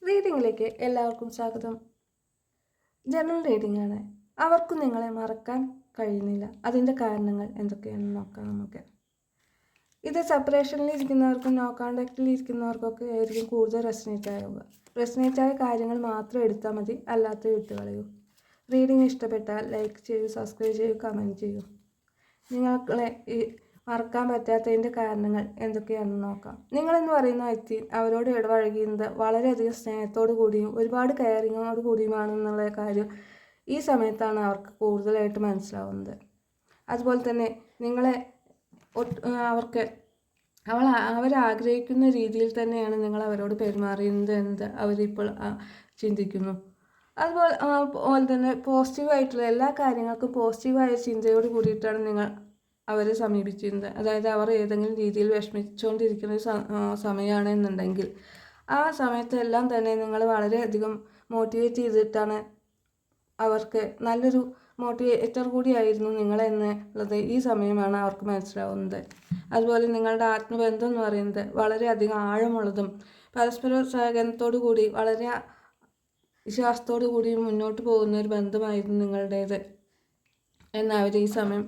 റീഡിങ്ങിലേക്ക് എല്ലാവർക്കും സ്വാഗതം. General reading ആണ്. അവർക്കും നിങ്ങളെ മറക്കാൻ കഴിയുന്നില്ല. അതിൻ്റെ കാരണങ്ങൾ എന്തൊക്കെയാണെന്ന് നോക്കാം നമുക്ക്. ഇത് സെപ്പറേഷനിൽ ഇരിക്കുന്നവർക്കും നോ കോണ്ടാക്റ്റിൽ ഇരിക്കുന്നവർക്കൊക്കെ ആയിരിക്കും കൂടുതൽ റെസനേറ്റ് ആവുക. റെസനേറ്റ് ആയ കാര്യങ്ങൾ മാത്രം എടുത്താൽ മതി, അല്ലാത്ത വിട്ടുകളയൂ. റീഡിംഗ് ഇഷ്ടപ്പെട്ടാൽ ലൈക്ക് ചെയ്യൂ, സബ്സ്ക്രൈബ് ചെയ്യൂ, കമൻറ്റ് ചെയ്യൂ. നിങ്ങളെ മറക്കാൻ പറ്റാത്തതിൻ്റെ കാരണങ്ങൾ എന്തൊക്കെയാണെന്ന് നോക്കാം. നിങ്ങളെന്ന് പറയുന്ന വ്യക്തി അവരോട് ഇടപഴകുന്നത് വളരെയധികം സ്നേഹത്തോടു കൂടിയും ഒരുപാട് കെയറിങ്ങോട് കൂടിയുമാണെന്നുള്ള കാര്യം ഈ സമയത്താണ് അവർക്ക് കൂടുതലായിട്ട് മനസ്സിലാവുന്നത്. അതുപോലെ തന്നെ നിങ്ങളെ അവർക്ക് അവരാഗ്രഹിക്കുന്ന രീതിയിൽ തന്നെയാണ് നിങ്ങൾ അവരോട് പെരുമാറുന്നത് എന്നത് അവരിപ്പോൾ ചിന്തിക്കുന്നു. അതുപോലെ തന്നെ പോസിറ്റീവായിട്ടുള്ള എല്ലാ കാര്യങ്ങൾക്കും പോസിറ്റീവായ ചിന്തയോട് കൂടിയിട്ടാണ് നിങ്ങൾ അവരെ സമീപിച്ചിരുന്നത്. അതായത് അവർ ഏതെങ്കിലും രീതിയിൽ വിഷമിച്ചുകൊണ്ടിരിക്കുന്ന സമയമാണെന്നുണ്ടെങ്കിൽ ആ സമയത്തെല്ലാം തന്നെ നിങ്ങൾ വളരെയധികം മോട്ടിവേറ്റ് ചെയ്തിട്ടാണ് അവർക്ക് നല്ലൊരു മോട്ടിവേറ്റർ കൂടിയായിരുന്നു നിങ്ങളെന്നുള്ളത് ഈ സമയമാണ് അവർക്ക് മനസ്സിലാവുന്നത്. അതുപോലെ നിങ്ങളുടെ ആത്മബന്ധം എന്ന് പറയുന്നത് വളരെയധികം ആഴമുള്ളതും പരസ്പര സഹകരണത്തോടു കൂടി വളരെ വിശ്വാസത്തോടു കൂടി മുന്നോട്ട് പോകുന്ന ഒരു ബന്ധമായിരുന്നു നിങ്ങളുടേത് എന്നവർ ഈ സമയം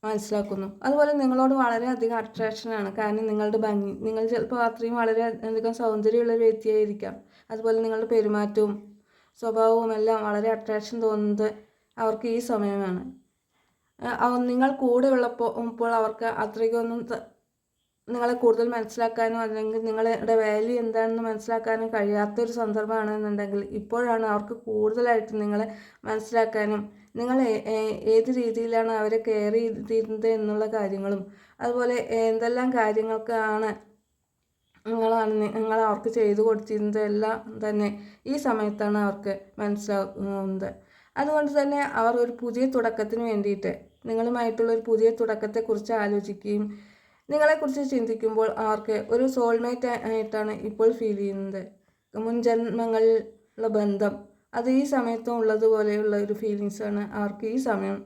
മനസ്സിലാക്കുന്നു. അതുപോലെ നിങ്ങളോട് വളരെയധികം അട്രാക്ഷനാണ്. കാരണം നിങ്ങളുടെ ഭംഗി, നിങ്ങൾ ചിലപ്പോൾ അത്രയും വളരെയധികം സൗന്ദര്യമുള്ളൊരു വ്യക്തിയായിരിക്കാം. അതുപോലെ നിങ്ങളുടെ പെരുമാറ്റവും സ്വഭാവവും എല്ലാം വളരെ അട്രാക്ഷൻ തോന്നുന്നത് അവർക്ക് ഈ സമയമാണ്. നിങ്ങൾ കൂടെ ഉള്ളപ്പോൾ അവർക്ക് അത്രയ്ക്കൊന്നും നിങ്ങളെ കൂടുതൽ മനസ്സിലാക്കാനോ അല്ലെങ്കിൽ നിങ്ങളുടെ വാല്യൂ എന്താണെന്ന് മനസ്സിലാക്കാനോ കഴിയാത്തൊരു സന്ദർഭമാണെന്നുണ്ടെങ്കിൽ ഇപ്പോഴാണ് അവർക്ക് കൂടുതലായിട്ട് നിങ്ങളെ മനസ്സിലാക്കാനും നിങ്ങൾ ഏത് രീതിയിലാണ് അവരെ കെയർ ചെയ്തിരുന്നത് എന്നുള്ള കാര്യങ്ങളും അതുപോലെ എന്തെല്ലാം കാര്യങ്ങൾക്കാണ് നിങ്ങൾ അവർക്ക് ചെയ്തു കൊടുത്തിരുന്നത് എല്ലാം തന്നെ ഈ സമയത്താണ് അവർക്ക് മനസ്സിലാകുന്നത്. അതുകൊണ്ട് തന്നെ അവർ ഒരു പുതിയ തുടക്കത്തിന് വേണ്ടിയിട്ട് നിങ്ങളുമായിട്ടുള്ളൊരു പുതിയ തുടക്കത്തെക്കുറിച്ച് ആലോചിക്കുകയും നിങ്ങളെക്കുറിച്ച് ചിന്തിക്കുമ്പോൾ അവർക്ക് ഒരു സോൾമേറ്റ് ആയിട്ടാണ് ഇപ്പോൾ ഫീൽ ചെയ്യുന്നത്. മുൻജന്മങ്ങളിലുള്ള ബന്ധം അത് ഈ സമയത്തും ഉള്ളതുപോലെയുള്ള ഒരു ഫീലിങ്സാണ് അവർക്ക് ഈ സമയം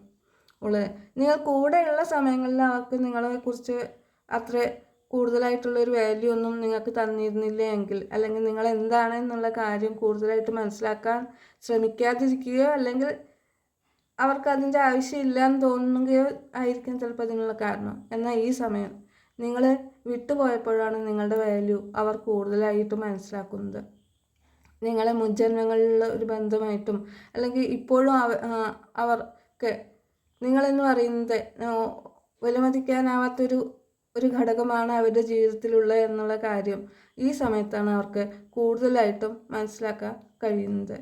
ഉള്ളത്. നിങ്ങൾ കൂടെയുള്ള സമയങ്ങളിൽ അവർക്ക് നിങ്ങളെക്കുറിച്ച് അത്ര കൂടുതലായിട്ടുള്ളൊരു വാല്യൂ ഒന്നും നിങ്ങൾക്ക് തന്നിരുന്നില്ല എങ്കിൽ അല്ലെങ്കിൽ നിങ്ങൾ എന്താണെന്നുള്ള കാര്യം കൂടുതലായിട്ട് മനസ്സിലാക്കാൻ ശ്രമിക്കാതിരിക്കുകയോ അല്ലെങ്കിൽ അവർക്ക് അതിൻ്റെ ആവശ്യമില്ല എന്ന് തോന്നുകയോ ആയിരിക്കും ചിലപ്പോൾ അതിനുള്ള കാരണം. എന്നാൽ ഈ സമയം നിങ്ങൾ വിട്ടുപോയപ്പോഴാണ് നിങ്ങളുടെ വാല്യൂ അവർ കൂടുതലായിട്ട് മനസ്സിലാക്കുന്നത്. നിങ്ങളെ മുൻജന്മങ്ങളിലുള്ള ഒരു ബന്ധമായിട്ടും അല്ലെങ്കിൽ ഇപ്പോഴും അവർക്ക് നിങ്ങളെന്ന് പറയുന്നത് വിലമതിക്കാനാവാത്തൊരു ഘടകമാണ് അവരുടെ ജീവിതത്തിലുള്ള എന്നുള്ള കാര്യം ഈ സമയത്താണ് അവർക്ക് കൂടുതലായിട്ടും മനസ്സിലാക്കാൻ കഴിയുന്നത്.